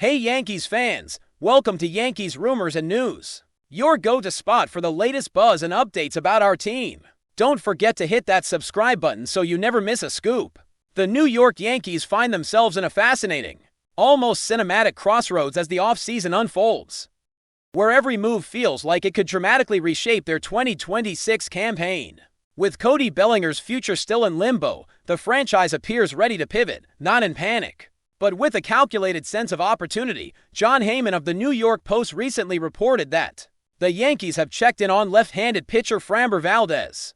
Hey Yankees fans, welcome to Yankees Rumors and News, your go-to spot for the latest buzz and updates about our team. Don't forget to hit that subscribe button so you never miss a scoop. The New York Yankees find themselves in a fascinating, almost cinematic crossroads as the offseason unfolds, where every move feels like it could dramatically reshape their 2026 campaign. With Cody Bellinger's future still in limbo, the franchise appears ready to pivot, not in panic, but with a calculated sense of opportunity. Jon Heyman of the New York Post recently reported that the Yankees have checked in on left-handed pitcher Framber Valdez,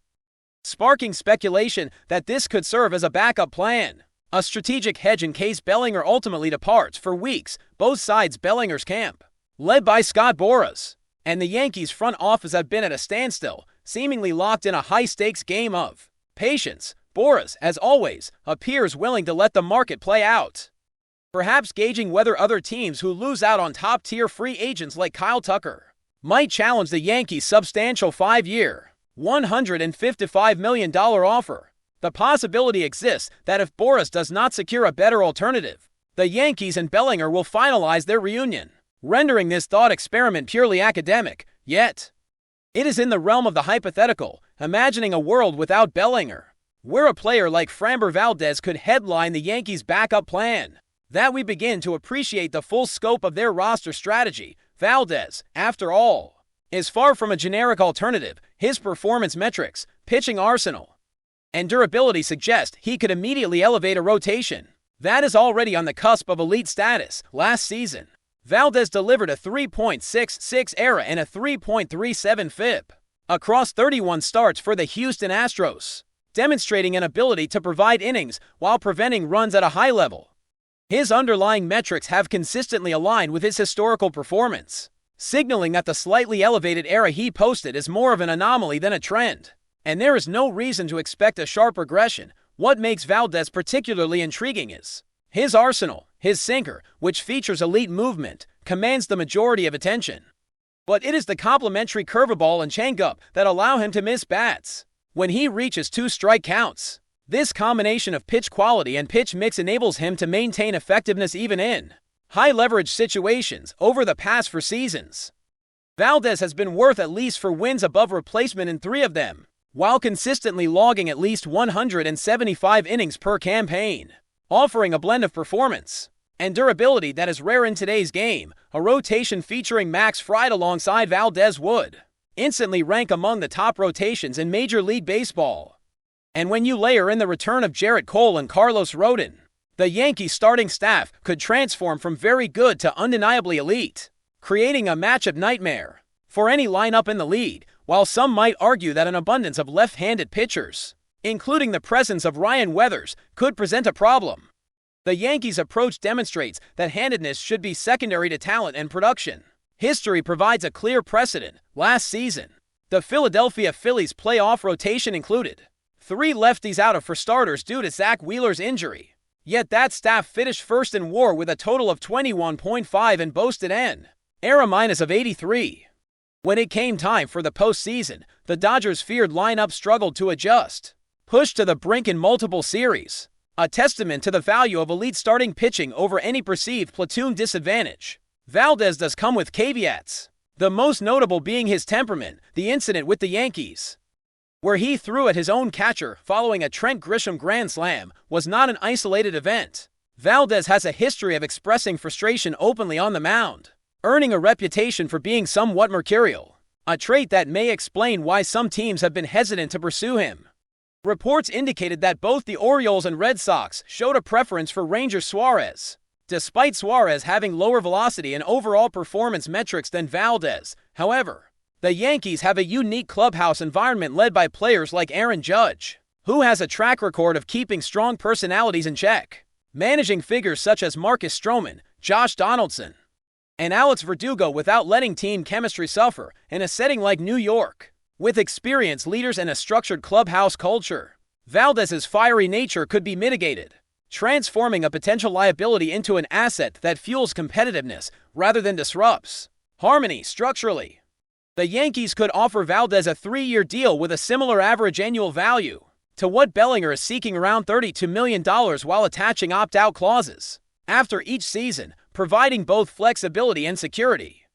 sparking speculation that this could serve as a backup plan, a strategic hedge in case Bellinger ultimately departs. For weeks, both sides Bellinger's camp, led by Scott Boras, and the Yankees front office have been at a standstill, seemingly locked in a high-stakes game of patience. Boras, as always, appears willing to let the market play out, perhaps gauging whether other teams who lose out on top-tier free agents like Kyle Tucker might challenge the Yankees' substantial 5-year, $155 million offer. The possibility exists that if Boras does not secure a better alternative, the Yankees and Bellinger will finalize their reunion, rendering this thought experiment purely academic. Yet, it is in the realm of the hypothetical, imagining a world without Bellinger, where a player like Framber Valdez could headline the Yankees' backup plan, that we begin to appreciate the full scope of their roster strategy. Valdez, after all, is far from a generic alternative. His performance metrics, pitching arsenal, and durability suggest he could immediately elevate a rotation that is already on the cusp of elite status. Last season, Valdez delivered a 3.66 ERA and a 3.37 FIP across 31 starts for the Houston Astros, demonstrating an ability to provide innings while preventing runs at a high level. His underlying metrics have consistently aligned with his historical performance, signaling that the slightly elevated ERA he posted is more of an anomaly than a trend, and there is no reason to expect a sharp regression. What makes Valdez particularly intriguing is his arsenal. His sinker, which features elite movement, commands the majority of attention, but it is the complementary curveball and changeup that allow him to miss bats when he reaches 2 strike counts. This combination of pitch quality and pitch mix enables him to maintain effectiveness even in high-leverage situations. Over the past 4 seasons, Valdez has been worth at least 4 wins above replacement in 3 of them, while consistently logging at least 175 innings per campaign, offering a blend of performance and durability that is rare in today's game. A rotation featuring Max Fried alongside Valdez would instantly rank among the top rotations in Major League Baseball. And when you layer in the return of Jarrett Cole and Carlos Rodon, the Yankees starting staff could transform from very good to undeniably elite, creating a matchup nightmare for any lineup in the league. While some might argue that an abundance of left-handed pitchers, including the presence of Ryan Weathers, could present a problem, the Yankees' approach demonstrates that handedness should be secondary to talent and production. History provides a clear precedent. Last season, the Philadelphia Phillies' playoff rotation included 3 lefties out of 4 starters due to Zach Wheeler's injury. Yet that staff finished first in WAR with a total of 21.5 and boasted an ERA minus of 83. When it came time for the postseason, the Dodgers' feared lineup struggled to adjust, pushed to the brink in multiple series, a testament to the value of elite starting pitching over any perceived platoon disadvantage. Valdez does come with caveats, the most notable being his temperament. The incident with the Yankees, where he threw at his own catcher following a Trent Grisham grand slam, was not an isolated event. Valdez has a history of expressing frustration openly on the mound, earning a reputation for being somewhat mercurial, a trait that may explain why some teams have been hesitant to pursue him. Reports indicated that both the Orioles and Red Sox showed a preference for Ranger Suarez, despite Suarez having lower velocity and overall performance metrics than Valdez. However, the Yankees have a unique clubhouse environment led by players like Aaron Judge, who has a track record of keeping strong personalities in check, managing figures such as Marcus Stroman, Josh Donaldson, and Alex Verdugo without letting team chemistry suffer. In a setting like New York, with experienced leaders and a structured clubhouse culture, Valdez's fiery nature could be mitigated, transforming a potential liability into an asset that fuels competitiveness rather than disrupts harmony structurally. The Yankees could offer Valdez a 3-year deal with a similar average annual value to what Bellinger is seeking, around $32 million, while attaching opt-out clauses after each season, providing both flexibility and security.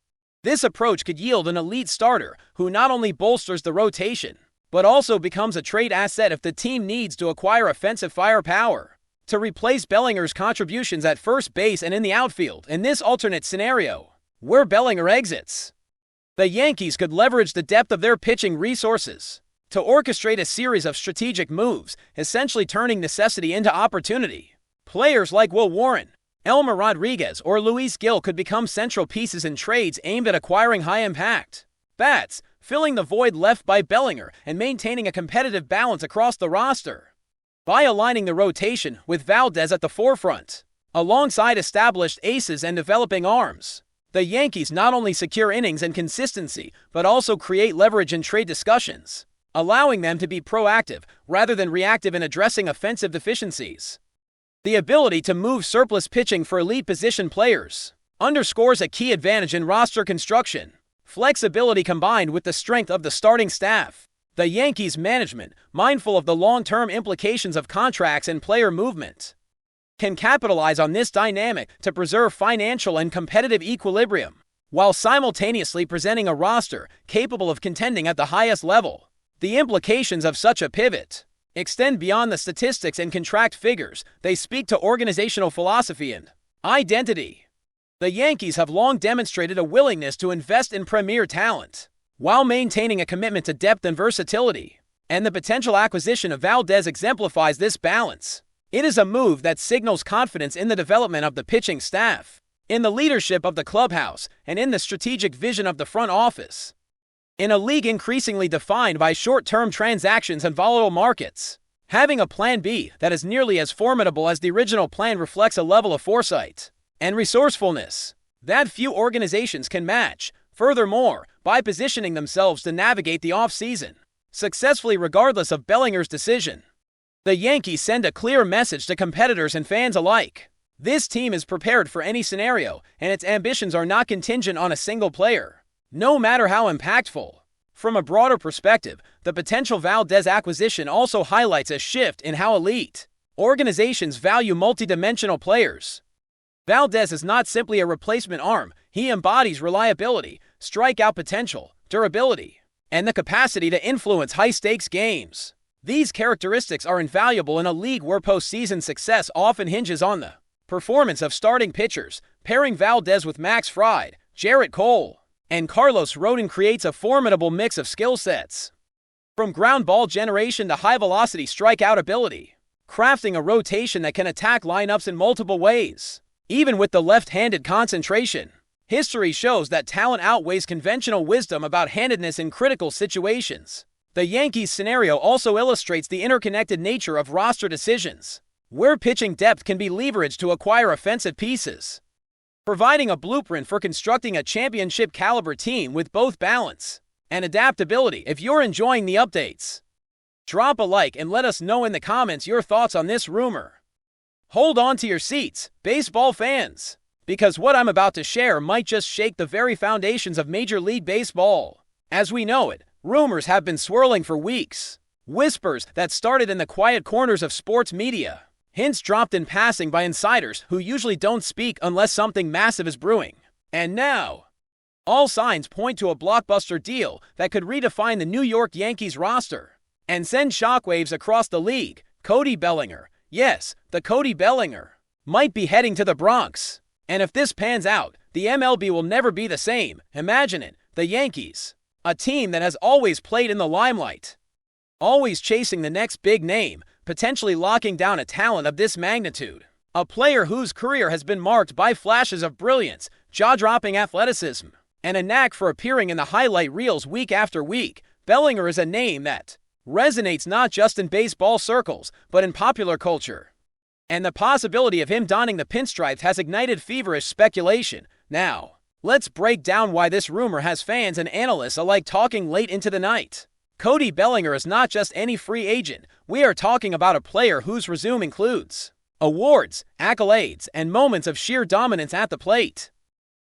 This approach could yield an elite starter who not only bolsters the rotation, but also becomes a trade asset if the team needs to acquire offensive firepower to replace Bellinger's contributions at first base and in the outfield. In this alternate scenario, where Bellinger exits, the Yankees could leverage the depth of their pitching resources to orchestrate a series of strategic moves, essentially turning necessity into opportunity. Players like Will Warren, Elmer Rodriguez, or Luis Gil could become central pieces in trades aimed at acquiring high-impact bats, filling the void left by Bellinger and maintaining a competitive balance across the roster. By aligning the rotation with Valdez at the forefront, alongside established aces and developing arms, the Yankees not only secure innings and consistency, but also create leverage in trade discussions, allowing them to be proactive rather than reactive in addressing offensive deficiencies. The ability to move surplus pitching for elite position players underscores a key advantage in roster construction. Flexibility combined with the strength of the starting staff. The Yankees management, mindful of the long-term implications of contracts and player movement, can capitalize on this dynamic to preserve financial and competitive equilibrium, while simultaneously presenting a roster capable of contending at the highest level. The implications of such a pivot extend beyond the statistics and contract figures. They speak to organizational philosophy and identity. The Yankees have long demonstrated a willingness to invest in premier talent, while maintaining a commitment to depth and versatility, and the potential acquisition of Valdez exemplifies this balance. It is a move that signals confidence in the development of the pitching staff, in the leadership of the clubhouse, and in the strategic vision of the front office. In a league increasingly defined by short-term transactions and volatile markets, having a plan B that is nearly as formidable as the original plan reflects a level of foresight and resourcefulness that few organizations can match. Furthermore, by positioning themselves to navigate the offseason successfully regardless of Bellinger's decision, the Yankees send a clear message to competitors and fans alike. This team is prepared for any scenario, and its ambitions are not contingent on a single player, no matter how impactful. From a broader perspective, the potential Valdez acquisition also highlights a shift in how elite organizations value multidimensional players. Valdez is not simply a replacement arm. He embodies reliability, strikeout potential, durability, and the capacity to influence high-stakes games. These characteristics are invaluable in a league where postseason success often hinges on the performance of starting pitchers. Pairing Valdez with Max Fried, Jarrett Cole, and Carlos Rodon creates a formidable mix of skill sets. From ground ball generation to high-velocity strikeout ability, crafting a rotation that can attack lineups in multiple ways. Even with the left-handed concentration, history shows that talent outweighs conventional wisdom about handedness in critical situations. The Yankees scenario also illustrates the interconnected nature of roster decisions, where pitching depth can be leveraged to acquire offensive pieces, providing a blueprint for constructing a championship-caliber team with both balance and adaptability. If you're enjoying the updates, drop a like and let us know in the comments your thoughts on this rumor. Hold on to your seats, baseball fans, because what I'm about to share might just shake the very foundations of Major League Baseball as we know it. Rumors have been swirling for weeks. Whispers that started in the quiet corners of sports media. Hints dropped in passing by insiders who usually don't speak unless something massive is brewing. And now, all signs point to a blockbuster deal that could redefine the New York Yankees roster and send shockwaves across the league. Cody Bellinger, yes, the Cody Bellinger, might be heading to the Bronx. And if this pans out, the MLB will never be the same. Imagine it, the Yankees, a team that has always played in the limelight, always chasing the next big name, potentially locking down a talent of this magnitude. A player whose career has been marked by flashes of brilliance, jaw-dropping athleticism, and a knack for appearing in the highlight reels week after week. Bellinger is a name that resonates not just in baseball circles, but in popular culture. And the possibility of him donning the pinstripes has ignited feverish speculation. Now, let's break down why this rumor has fans and analysts alike talking late into the night. Cody Bellinger is not just any free agent. We are talking about a player whose resume includes awards, accolades, and moments of sheer dominance at the plate.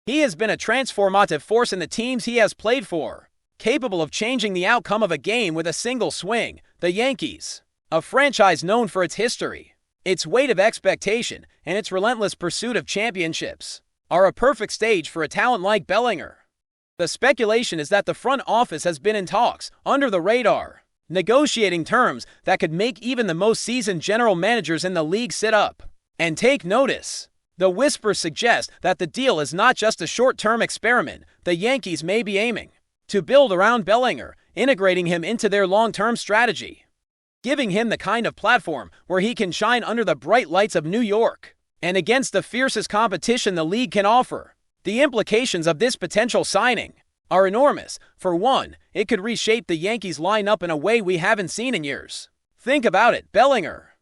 He has been a transformative force in the teams he has played for, capable of changing the outcome of a game with a single swing. The Yankees, a franchise known for its history, its weight of expectation, and its relentless pursuit of championships, are a perfect stage for a talent like Bellinger. The speculation is that the front office has been in talks, under the radar, negotiating terms that could make even the most seasoned general managers in the league sit up and take notice. The whispers suggest that the deal is not just a short-term experiment. The Yankees may be aiming to build around Bellinger, integrating him into their long-term strategy, giving him the kind of platform where he can shine under the bright lights of New York and against the fiercest competition the league can offer. The implications of this potential signing are enormous. For one, it could reshape the Yankees lineup in a way we haven't seen in years. Think about it, Bellinger,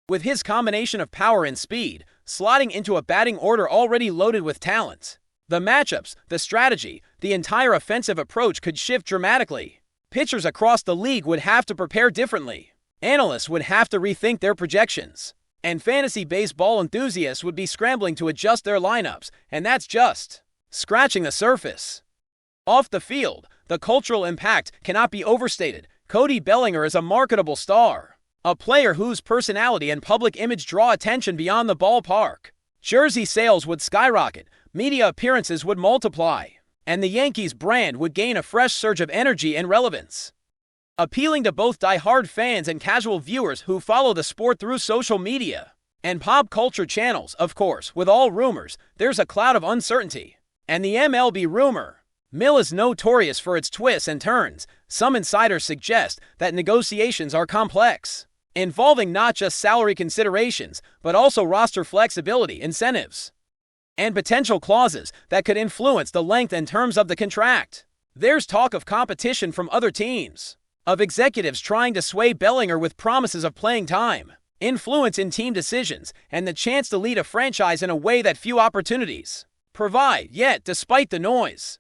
with his combination of power and speed, slotting into a batting order already loaded with talent. The matchups, the strategy, the entire offensive approach could shift dramatically. Pitchers across the league would have to prepare differently. Analysts would have to rethink their projections. And fantasy baseball enthusiasts would be scrambling to adjust their lineups, and that's just scratching the surface. Off the field, the cultural impact cannot be overstated. Cody Bellinger is a marketable star, a player whose personality and public image draw attention beyond the ballpark. Jersey sales would skyrocket, media appearances would multiply, and the Yankees brand would gain a fresh surge of energy and relevance, appealing to both die-hard fans and casual viewers who follow the sport through social media and pop culture channels. Of course, with all rumors, there's a cloud of uncertainty, and the MLB rumor mill is notorious for its twists and turns. Some insiders suggest that negotiations are complex, involving not just salary considerations, but also roster flexibility, incentives, and potential clauses that could influence the length and terms of the contract. There's talk of competition from other teams, of executives trying to sway Bellinger with promises of playing time, influence in team decisions, and the chance to lead a franchise in a way that few opportunities provide. Yet, despite the noise,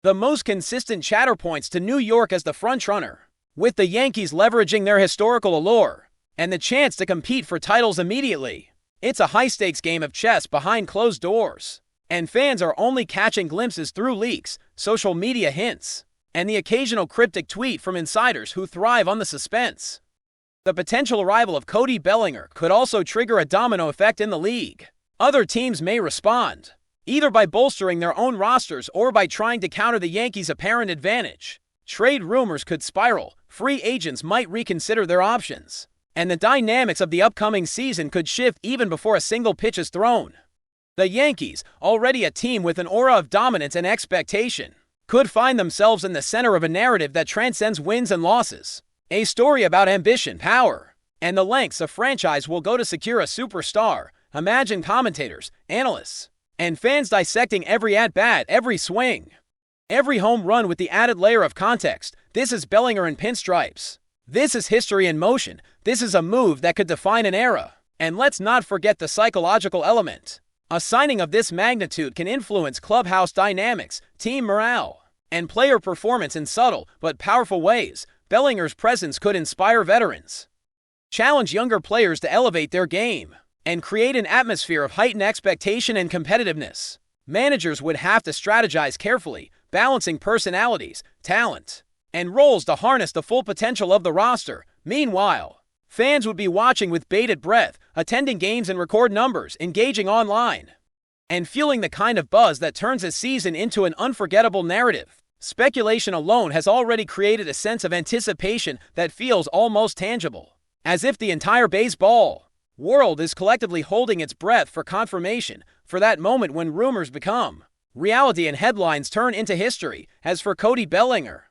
the most consistent chatter points to New York as the frontrunner, with the Yankees leveraging their historical allure and the chance to compete for titles immediately. It's a high-stakes game of chess behind closed doors, and fans are only catching glimpses through leaks, social media hints, and the occasional cryptic tweet from insiders who thrive on the suspense. The potential arrival of Cody Bellinger could also trigger a domino effect in the league. Other teams may respond, either by bolstering their own rosters or by trying to counter the Yankees' apparent advantage. Trade rumors could spiral, free agents might reconsider their options, and the dynamics of the upcoming season could shift even before a single pitch is thrown. The Yankees, already a team with an aura of dominance and expectation, could find themselves in the center of a narrative that transcends wins and losses. A story about ambition, power, and the lengths a franchise will go to secure a superstar. Imagine commentators, analysts, and fans dissecting every at-bat, every swing, every home run with the added layer of context. This is Bellinger in pinstripes. This is history in motion. This is a move that could define an era. And let's not forget the psychological element. A signing of this magnitude can influence clubhouse dynamics, team morale, and player performance in subtle but powerful ways. Bellinger's presence could inspire veterans, challenge younger players to elevate their game, and create an atmosphere of heightened expectation and competitiveness. Managers would have to strategize carefully, balancing personalities, talent, and roles to harness the full potential of the roster. Meanwhile, fans would be watching with bated breath, attending games in record numbers, engaging online, and fueling the kind of buzz that turns a season into an unforgettable narrative. Speculation alone has already created a sense of anticipation that feels almost tangible, as if the entire baseball world is collectively holding its breath for confirmation, for that moment when rumors become reality and headlines turn into history. As for Cody Bellinger,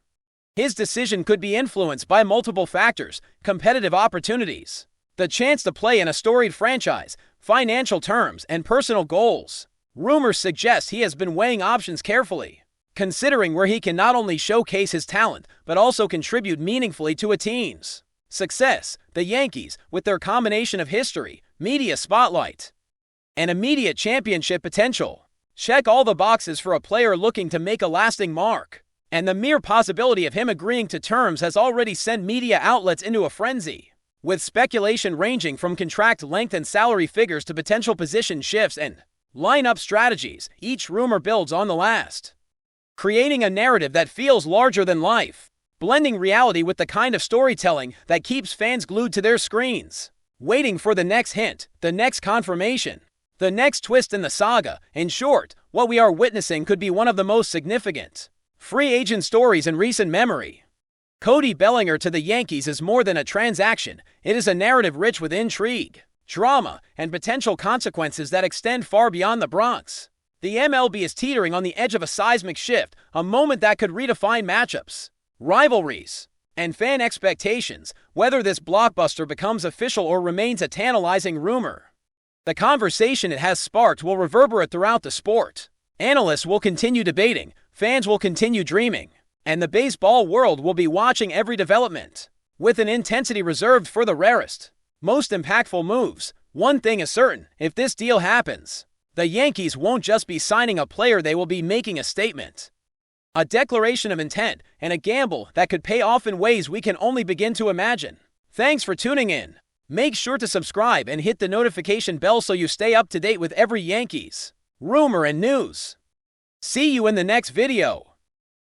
his decision could be influenced by multiple factors: competitive opportunities, the chance to play in a storied franchise, financial terms, and personal goals. Rumors suggest he has been weighing options carefully, considering where he can not only showcase his talent, but also contribute meaningfully to a team's success. The Yankees, with their combination of history, media spotlight, and immediate championship potential, check all the boxes for a player looking to make a lasting mark. And the mere possibility of him agreeing to terms has already sent media outlets into a frenzy, with speculation ranging from contract length and salary figures to potential position shifts and lineup strategies. Each rumor builds on the last, creating a narrative that feels larger than life, blending reality with the kind of storytelling that keeps fans glued to their screens, waiting for the next hint, the next confirmation. The next twist in the saga. In short, what we are witnessing could be one of the most significant free agent stories in recent memory. Cody Bellinger to the Yankees is more than a transaction. It is a narrative rich with intrigue, drama, and potential consequences that extend far beyond the Bronx. The MLB is teetering on the edge of a seismic shift, a moment that could redefine matchups, rivalries, and fan expectations, whether this blockbuster becomes official or remains a tantalizing rumor. The conversation it has sparked will reverberate throughout the sport. Analysts will continue debating, fans will continue dreaming, and the baseball world will be watching every development with an intensity reserved for the rarest, most impactful moves. One thing is certain: if this deal happens, the Yankees won't just be signing a player, they will be making a statement. A declaration of intent, and a gamble that could pay off in ways we can only begin to imagine. Thanks for tuning in. Make sure to subscribe and hit the notification bell so you stay up to date with every Yankees rumor and news. See you in the next video.